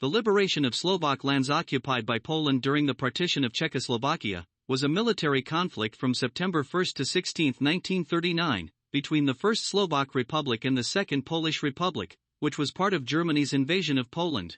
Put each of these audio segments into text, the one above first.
the liberation of Slovak lands occupied by Poland during the partition of Czechoslovakia, was a military conflict from September 1 to 16, 1939, between the First Slovak Republic and the Second Polish Republic, which was part of Germany's invasion of Poland.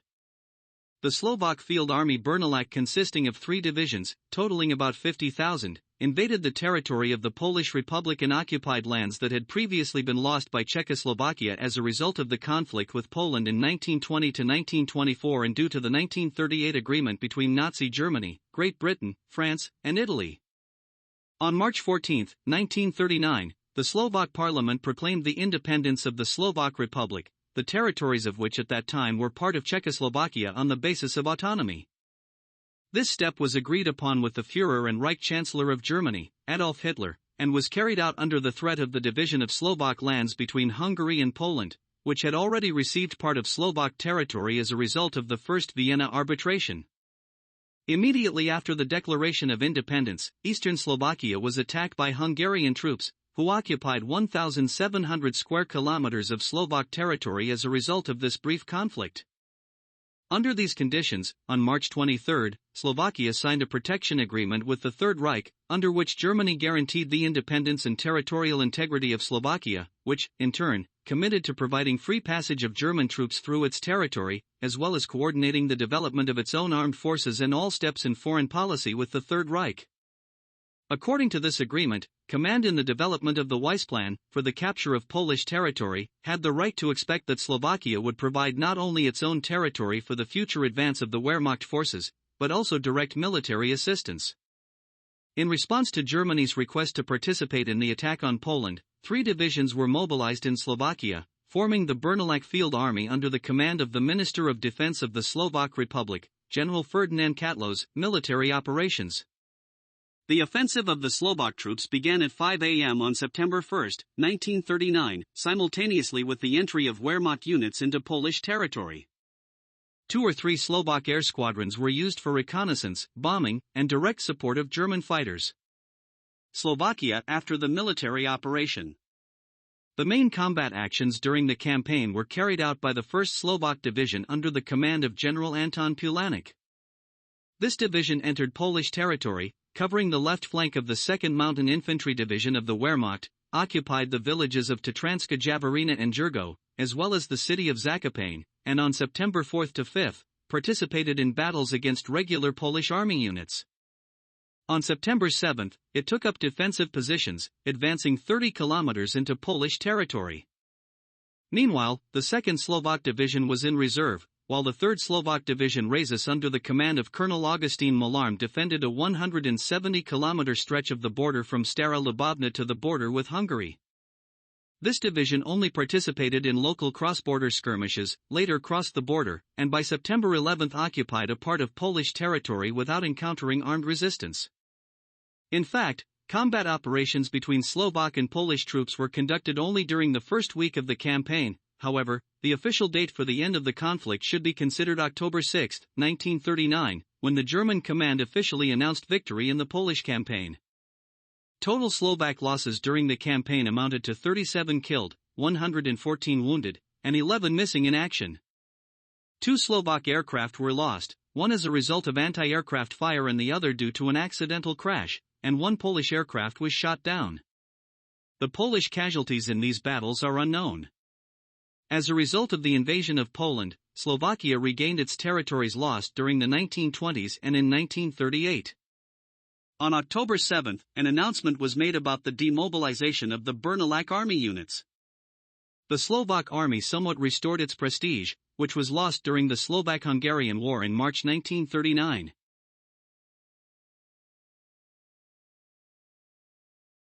The Slovak Field Army Bernalak, consisting of 3 divisions, totaling about 50,000, invaded the territory of the Polish Republic and occupied lands that had previously been lost by Czechoslovakia as a result of the conflict with Poland in 1920 to 1924 and due to the 1938 agreement between Nazi Germany, Great Britain, France, and Italy. On March 14, 1939, the Slovak Parliament proclaimed the independence of the Slovak Republic, the territories of which at that time were part of Czechoslovakia on the basis of autonomy. This step was agreed upon with the Führer and Reich Chancellor of Germany, Adolf Hitler, and was carried out under the threat of the division of Slovak lands between Hungary and Poland, which had already received part of Slovak territory as a result of the First Vienna Arbitration. Immediately after the declaration of independence, eastern Slovakia was attacked by Hungarian troops, who occupied 1,700 square kilometers of Slovak territory as a result of this brief conflict. Under these conditions, on March 23, Slovakia signed a protection agreement with the Third Reich, under which Germany guaranteed the independence and territorial integrity of Slovakia, which, in turn, committed to providing free passage of German troops through its territory, as well as coordinating the development of its own armed forces and all steps in foreign policy with the Third Reich. According to this agreement, command in the development of the Weissplan, for the capture of Polish territory, had the right to expect that Slovakia would provide not only its own territory for the future advance of the Wehrmacht forces, but also direct military assistance. In response to Germany's request to participate in the attack on Poland, 3 divisions were mobilized in Slovakia, forming the Bernalak Field Army under the command of the Minister of Defense of the Slovak Republic, General Ferdinand Katlos. Military operations. The offensive of the Slovak troops began at 5 a.m. on September 1, 1939, simultaneously with the entry of Wehrmacht units into Polish territory. 2 or 3 Slovak air squadrons were used for reconnaissance, bombing, and direct support of German fighters. Slovakia after the military operation. The main combat actions during the campaign were carried out by the 1st Slovak Division under the command of General Anton Pulanik. This division entered Polish territory, covering the left flank of the 2nd Mountain Infantry Division of the Wehrmacht, occupied the villages of Tatranska Javorina and Jurgo, as well as the city of Zakopane, and on September 4 to 5, participated in battles against regular Polish army units. On September 7, it took up defensive positions, advancing 30 kilometers into Polish territory. Meanwhile, the 2nd Slovak Division was in reserve, while the 3rd Slovak Division Razis under the command of Colonel Augustin Malarm defended a 170-kilometer stretch of the border from Stara Lubovna to the border with Hungary. This division only participated in local cross-border skirmishes, later crossed the border, and by September 11 occupied a part of Polish territory without encountering armed resistance. In fact, combat operations between Slovak and Polish troops were conducted only during the first week of the campaign. However, the official date for the end of the conflict should be considered October 6, 1939, when the German command officially announced victory in the Polish campaign. Total Slovak losses during the campaign amounted to 37 killed, 114 wounded, and 11 missing in action. 2 Slovak aircraft were lost, one as a result of anti-aircraft fire and the other due to an accidental crash, and 1 Polish aircraft was shot down. The Polish casualties in these battles are unknown. As a result of the invasion of Poland, Slovakia regained its territories lost during the 1920s and in 1938. On October 7, an announcement was made about the demobilization of the Bernalak army units. The Slovak army somewhat restored its prestige, which was lost during the Slovak-Hungarian War in March 1939.